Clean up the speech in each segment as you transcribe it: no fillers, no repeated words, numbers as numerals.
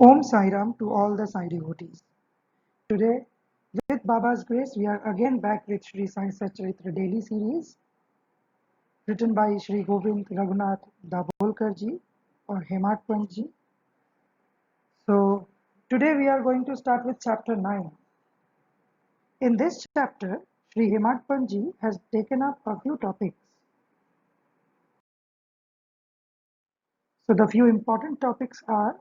Om Sai Ram to all the Sai devotees. Today, with Baba's grace, we are again back with Sri Sai Satcharitra daily series written by Sri Govind Raghunath Dabholkar ji or Hemat Pant ji. So, today we are going to start with chapter 9. In this chapter, Sri Hemat Pant ji has taken up a few topics. So, the few important topics are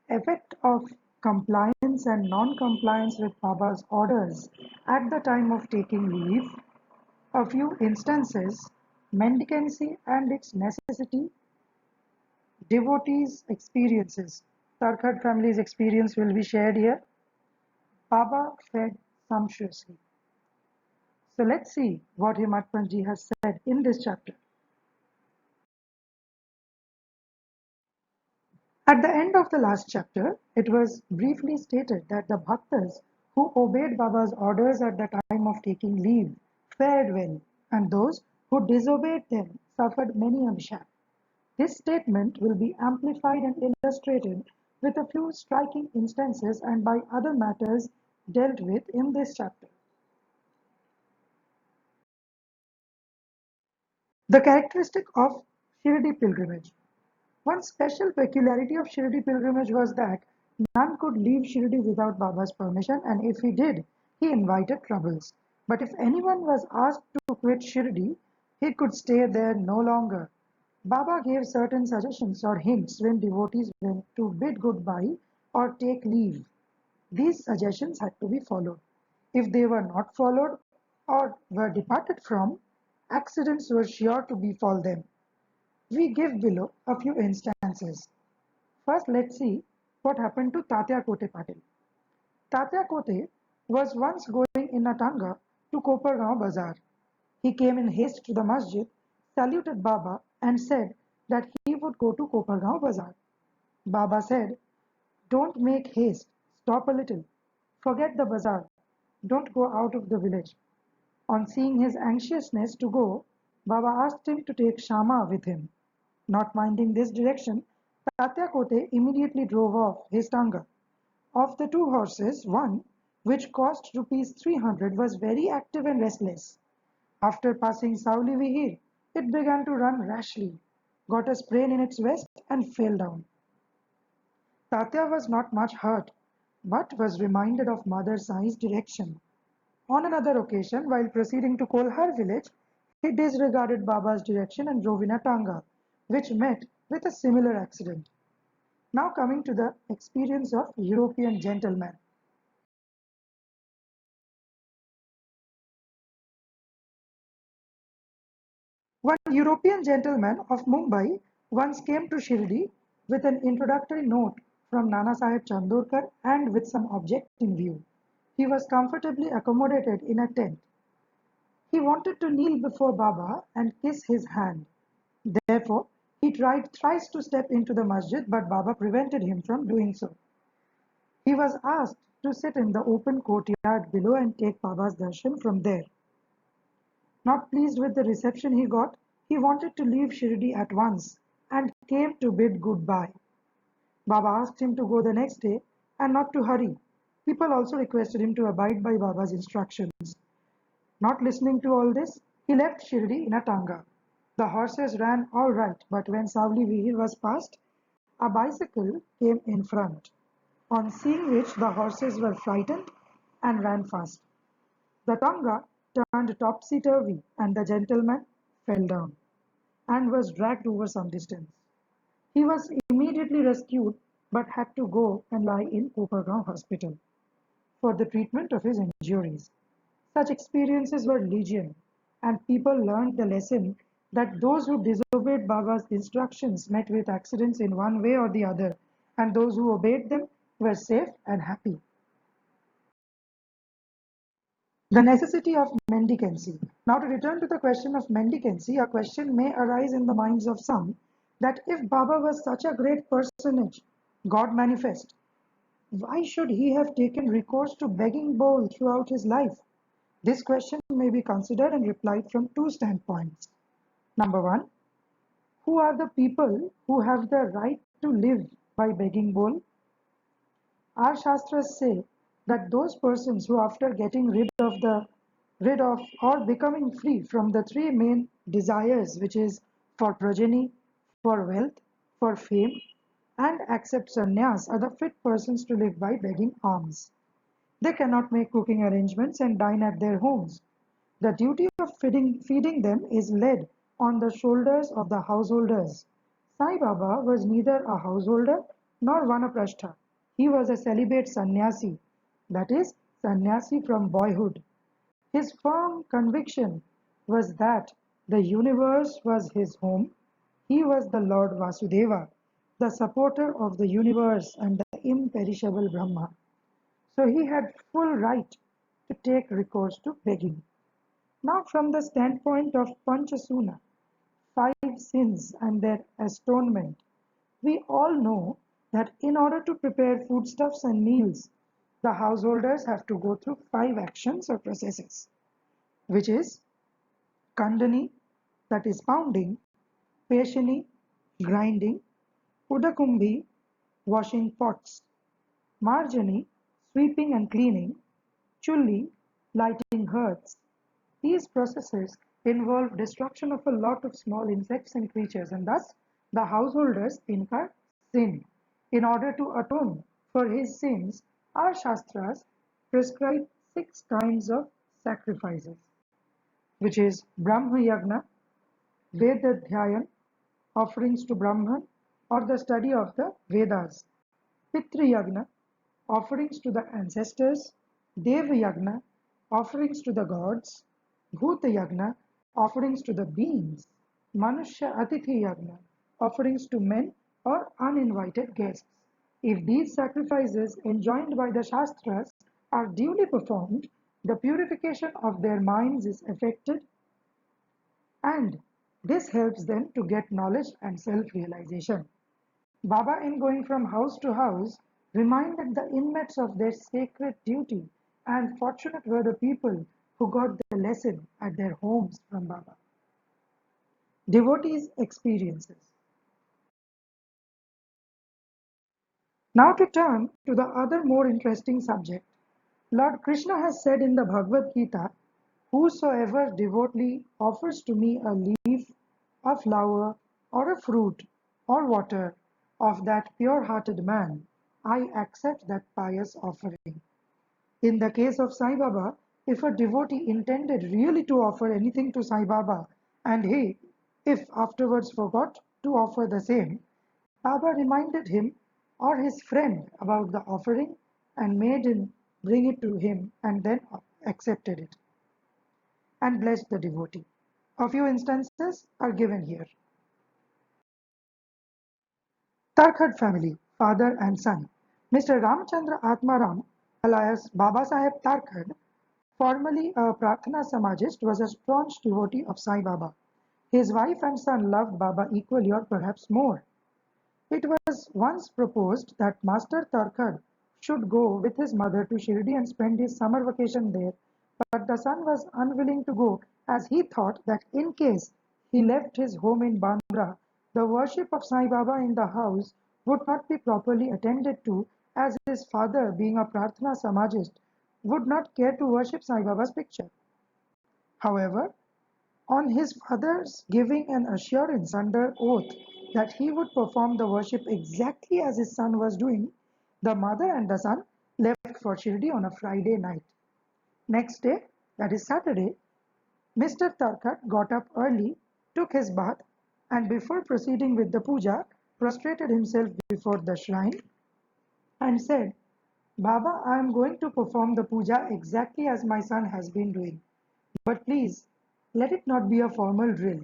effect of compliance and non-compliance with Baba's orders at the time of taking leave, a few instances, mendicancy and its necessity, devotees' experiences. Tarkhat family's experience will be shared here. Baba fed sumptuously. So let's see what Hemat Pant has said in this chapter. At the end of the last chapter, it was briefly stated that the bhaktas who obeyed Baba's orders at the time of taking leave fared well, and those who disobeyed them suffered many abhishek. This statement will be amplified and illustrated with a few striking instances and by other matters dealt with in this chapter. The characteristic of Shirdi pilgrimage. One special peculiarity of Shirdi pilgrimage was that none could leave Shirdi without Baba's permission, and if he did, he invited troubles. But if anyone was asked to quit Shirdi, he could stay there no longer. Baba gave certain suggestions or hints when devotees went to bid goodbye or take leave. These suggestions had to be followed. If they were not followed or were departed from, accidents were sure to befall them. We give below a few instances. First, let's see what happened to Tatya Kote Patil. Tatya Kote was once going in a tanga to Kopargaon Bazaar. He came in haste to the masjid, saluted Baba, and said that he would go to Kopargaon Bazaar. Baba said, "Don't make haste, stop a little. Forget the bazaar. Don't go out of the village." On seeing his anxiousness to go, Baba asked him to take Shama with him. Not minding this direction, Tatya Kote immediately drove off his tanga. Of the two horses, one, which cost rupees 300, was very active and restless. After passing Sauli Vihir, it began to run rashly, got a sprain in its vest, and fell down. Tatya was not much hurt, but was reminded of Mother Sai's direction. On another occasion, while proceeding to Kolhar village, he disregarded Baba's direction and drove in a tanga, which met with a similar accident. Now coming to the experience of European gentleman. One European gentleman of Mumbai once came to Shirdi with an introductory note from Nana Sahib Chandorkar and with some object in view. He was comfortably accommodated in a tent. He wanted to kneel before Baba and kiss his hand. Therefore, he tried thrice to step into the masjid, but Baba prevented him from doing so. He was asked to sit in the open courtyard below and take Baba's darshan from there. Not pleased with the reception he got, he wanted to leave Shirdi at once and came to bid goodbye. Baba asked him to go the next day and not to hurry. People also requested him to abide by Baba's instructions. Not listening to all this, he left Shirdi in a tanga. The horses ran all right, but when Savli Vihir was passed, a bicycle came in front, on seeing which the horses were frightened and ran fast. The tanga turned topsy-turvy and the gentleman fell down and was dragged over some distance. He was immediately rescued but had to go and lie in Kopargaon hospital for the treatment of his injuries. Such experiences were legion, and people learned the lesson that those who disobeyed Baba's instructions met with accidents in one way or the other, and those who obeyed them were safe and happy. The necessity of mendicancy. Now, to return to the question of mendicancy, a question may arise in the minds of some that if Baba was such a great personage, God manifest, why should he have taken recourse to begging bowl throughout his life? This question may be considered and replied from two standpoints. Number one, who are the people who have the right to live by begging bowl? Our Shastras say that those persons who after getting rid of or becoming free from the three main desires, which is for progeny, for wealth, for fame, and accept sannyas, are the fit persons to live by begging alms. They cannot make cooking arrangements and dine at their homes. The duty of feeding them is laid on the shoulders of the householders. Sai Baba was neither a householder nor vanaprastha. He was a celibate sannyasi, that is, sannyasi from boyhood. His firm conviction was that the universe was his home. He was the Lord Vasudeva, the supporter of the universe and the imperishable Brahma. So he had full right to take recourse to begging. Now, from the standpoint of Panchasuna, five sins and their atonement, we all know that in order to prepare foodstuffs and meals, the householders have to go through five actions or processes, which is Kandani, that is pounding, Peshani, grinding, Udakumbi, washing pots, Marjani, sweeping and cleaning, Chulli, lighting hearths. These processes involve destruction of a lot of small insects and creatures, and thus the householders incur sin. In order to atone for his sins, our Shastras prescribe six kinds of sacrifices, which is Brahma Yagna, Vedadhyayan, offerings to Brahman or the study of the Vedas, Pitri Yagna, offerings to the ancestors, Deva Yagna, offerings to the gods, Bhuta Yagna, offerings to the beings, Manushya Atithi Yagna, offerings to men or uninvited guests. If these sacrifices enjoined by the Shastras are duly performed, the purification of their minds is effected, and this helps them to get knowledge and self-realization. Baba, in going from house to house, reminded the inmates of their sacred duty, and fortunate were the people who got the lesson at their homes from Baba. Devotees' experiences. Now to turn to the other more interesting subject. Lord Krishna has said in the Bhagavad Gita, "Whosoever devotedly offers to me a leaf, a flower, or a fruit, or water of that pure-hearted man, I accept that pious offering." In the case of Sai Baba, if a devotee intended really to offer anything to Sai Baba, and he, if afterwards forgot to offer the same, Baba reminded him or his friend about the offering and made him bring it to him and then accepted it and blessed the devotee. A few instances are given here. Tarkhad family, father and son. Mr. Ramchandra Atmaram, alias Baba Saheb Tarkhad, formerly a Prarthana Samajist, was a staunch devotee of Sai Baba. His wife and son loved Baba equally or perhaps more. It was once proposed that Master Tarkhad should go with his mother to Shirdi and spend his summer vacation there, but the son was unwilling to go as he thought that in case he left his home in Bandra, the worship of Sai Baba in the house would not be properly attended to, as his father, being a Prarthana Samajist, would not care to worship Sai Baba's picture. However, on his father's giving an assurance under oath that he would perform the worship exactly as his son was doing, the mother and the son left for Shirdi on a Friday night. Next day, that is Saturday, Mr. Tarkat got up early, took his bath, and before proceeding with the puja, prostrated himself before the shrine and said, "Baba, I am going to perform the puja exactly as my son has been doing. But please, let it not be a formal drill."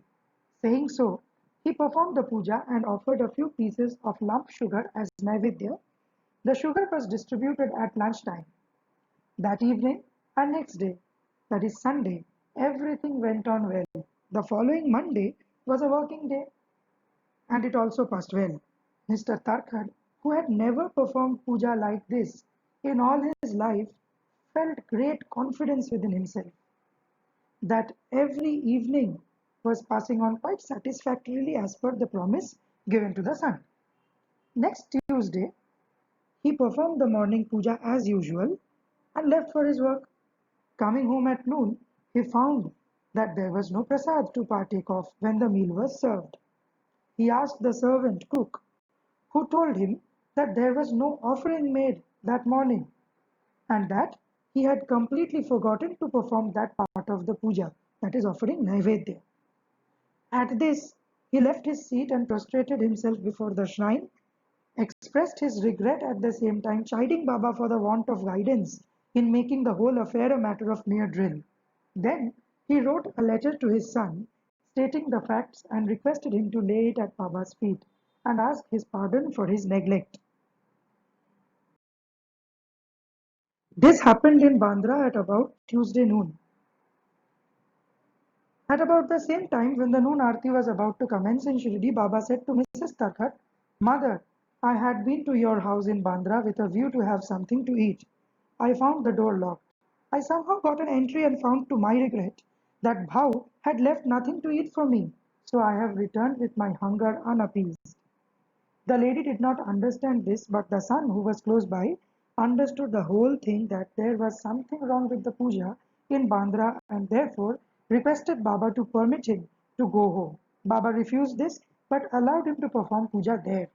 Saying so, he performed the puja and offered a few pieces of lump sugar as naivedya. The sugar was distributed at lunchtime. That evening and next day, that is Sunday, everything went on well. The following Monday was a working day, and it also passed well. Mr. Tarkhad, who had never performed puja like this in all his life, felt great confidence within himself that every evening was passing on quite satisfactorily as per the promise given to the son. Next Tuesday, He performed the morning puja as usual and left for his work. Coming home at noon, he found that there was no prasad to partake of when the meal was served. He asked the servant cook, who told him that there was no offering made that morning and that he had completely forgotten to perform that part of the puja, that is offering Naivedya. At this, he left his seat and prostrated himself before the shrine, expressed his regret at the same time, chiding Baba for the want of guidance in making the whole affair a matter of mere drill. Then he wrote a letter to his son, stating the facts and requested him to lay it at Baba's feet and ask his pardon for his neglect. This happened in Bandra at about Tuesday noon. At about the same time, when the noon Aarti was about to commence in Shirdi, Baba said to Mrs. Takhat, Mother, I had been to your house in Bandra with a view to have something to eat. I found the door locked. I somehow got an entry and found to my regret that Bhau had left nothing to eat for me, so I have returned with my hunger unappeased. The lady did not understand this, but the son, who was close by, understood the whole thing, that there was something wrong with the puja in Bandra, and therefore requested Baba to permit him to go home. Baba refused this but allowed him to perform puja there.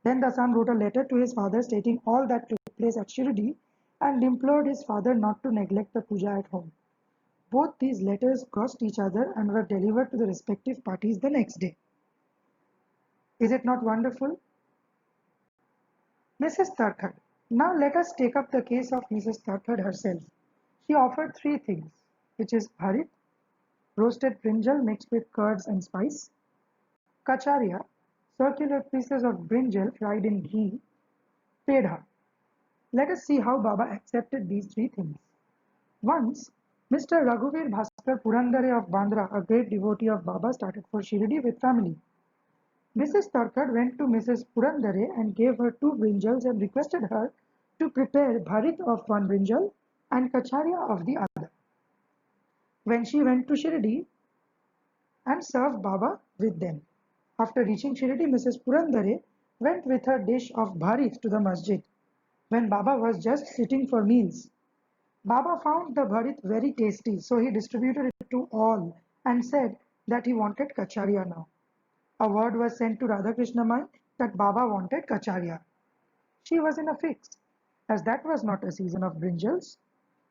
Then the son wrote a letter to his father stating all that took place at Shirdi and implored his father not to neglect the puja at home. Both these letters crossed each other and were delivered to the respective parties the next day. Is it not wonderful? Mrs. Tarthad. Now let us take up the case of Mrs. Tarthad herself. She offered three things, which is bharit, roasted brinjal mixed with curds and spice, kacharia, circular pieces of brinjal fried in ghee, pedha. Let us see how Baba accepted these three things. Once, Mr. Raghuvir Bhaskar Purandare of Bandra, a great devotee of Baba, started for Shirdi with family. Mrs. Tarkad went to Mrs. Purandare and gave her two brinjals and requested her to prepare bharit of one brinjal and kacharia of the other. When she went to Shirdi and served Baba with them. After reaching Shirdi, Mrs. Purandare went with her dish of bharit to the masjid when Baba was just sitting for meals. Baba found the bharit very tasty, so he distributed it to all and said that he wanted kacharia now. A word was sent to Radhakrishna Mai that Baba wanted kacharia. She was in a fix, as that was not a season of brinjals.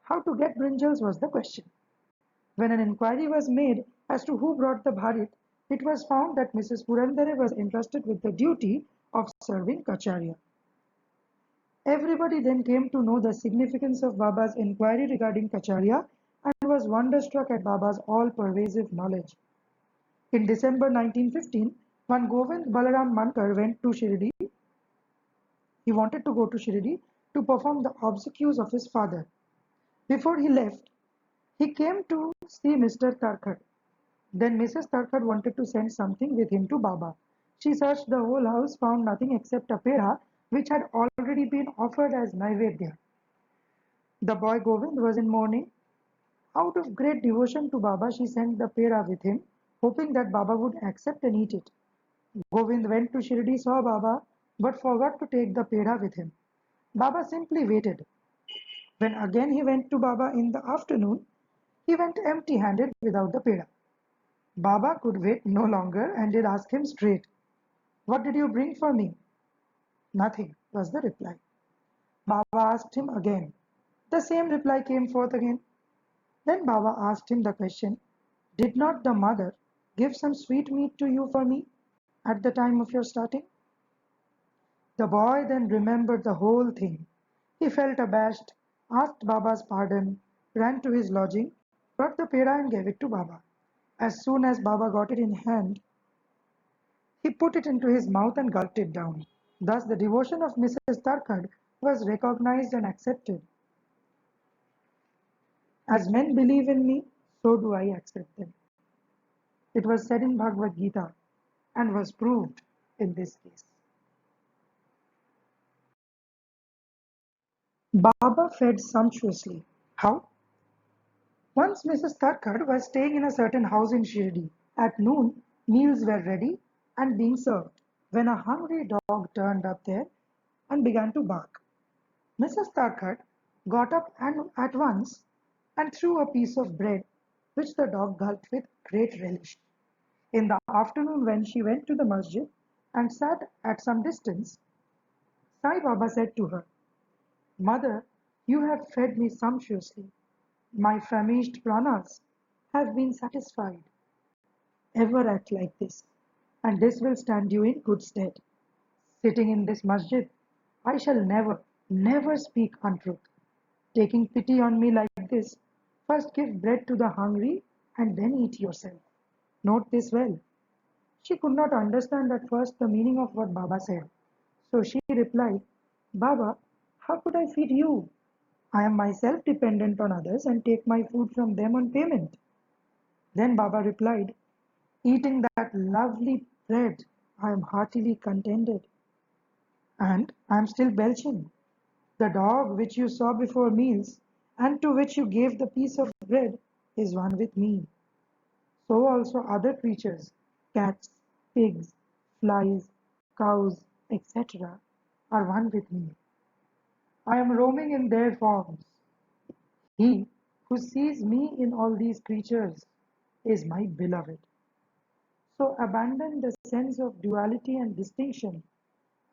How to get brinjals was the question. When an inquiry was made as to who brought the bharit, it was found that Mrs. Purandare was entrusted with the duty of serving kacharia. Everybody then came to know the significance of Baba's inquiry regarding kacharia and was wonderstruck at Baba's all-pervasive knowledge. In December 1915, when Govind Balaram Mankar went to Shirdi, he wanted to go to Shirdi to perform the obsequies of his father. Before he left, he came to see Mr. Tarkad. Then Mrs. Tarkad wanted to send something with him to Baba. She searched the whole house, found nothing except a pera, which had already been offered as Naivedya. The boy Govind was in mourning. Out of great devotion to Baba, she sent the pera with him, hoping that Baba would accept and eat it. Govind went to Shirdi, saw Baba, but forgot to take the pera with him. Baba simply waited. When again he went to Baba in the afternoon, he went empty-handed without the pera. Baba could wait no longer and did ask him straight, What did you bring for me? Nothing, was the reply. Baba asked him again. The same reply came forth again. Then Baba asked him the question, Did not the mother give some sweet meat to you for me at the time of your starting? The boy then remembered the whole thing. He felt abashed, asked Baba's pardon, ran to his lodging, brought the pera and gave it to Baba. As soon as Baba got it in hand, he put it into his mouth and gulped it down. Thus the devotion of Mrs. Tarkad was recognized and accepted. As men believe in me, so do I accept them. It was said in Bhagavad Gita and was proved in this case. Baba fed sumptuously. How? Once Mrs. Thakkar was staying in a certain house in Shirdi. At noon, meals were ready and being served when a hungry dog turned up there and began to bark. Mrs. Tarkhat got up and at once and threw a piece of bread, which the dog gulped with great relish. In the afternoon, when she went to the masjid and sat at some distance, Sai Baba said to her, Mother, you have fed me sumptuously. My famished pranas have been satisfied. Ever act like this, and this will stand you in good stead. Sitting in this masjid, I shall never, never speak untruth. Taking pity on me like this, first give bread to the hungry and then eat yourself. Note this well. She could not understand at first the meaning of what Baba said. So she replied, Baba, how could I feed you? I am myself dependent on others and take my food from them on payment. Then Baba replied, Eating that lovely bread, I am heartily contented. And I am still belching. The dog which you saw before meals, and to which you gave the piece of bread, is one with me. So also other creatures, cats, pigs, flies, cows, etc., are one with me. I am roaming in their forms. He who sees me in all these creatures is my beloved. So abandon the sense of duality and distinction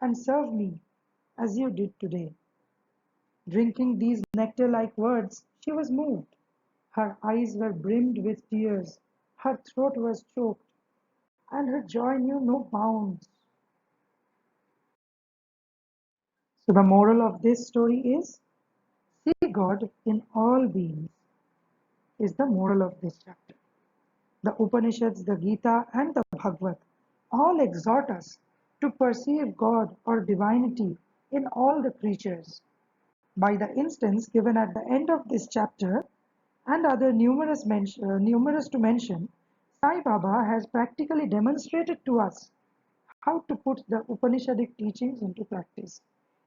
and serve me as you did today. Drinking these nectar-like words, she was moved. Her eyes were brimmed with tears, her throat was choked, and her joy knew no bounds. So the moral of this story is, see God in all beings, is the moral of this chapter. The Upanishads, the Gita, and the Bhagavad all exhort us to perceive God or divinity in all the creatures. By the instance given at the end of this chapter and other numerous to mention, Sai Baba has practically demonstrated to us how to put the Upanishadic teachings into practice.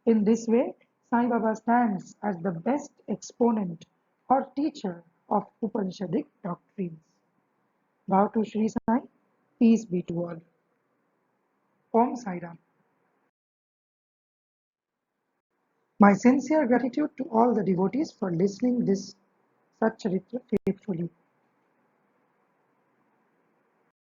In this way, Sai Baba stands as the best exponent or teacher of Upanishadic doctrines. Bow to Sri Sai, peace be to all. Om Sai Ram. My sincere gratitude to all the devotees for listening this Satcharitra faithfully.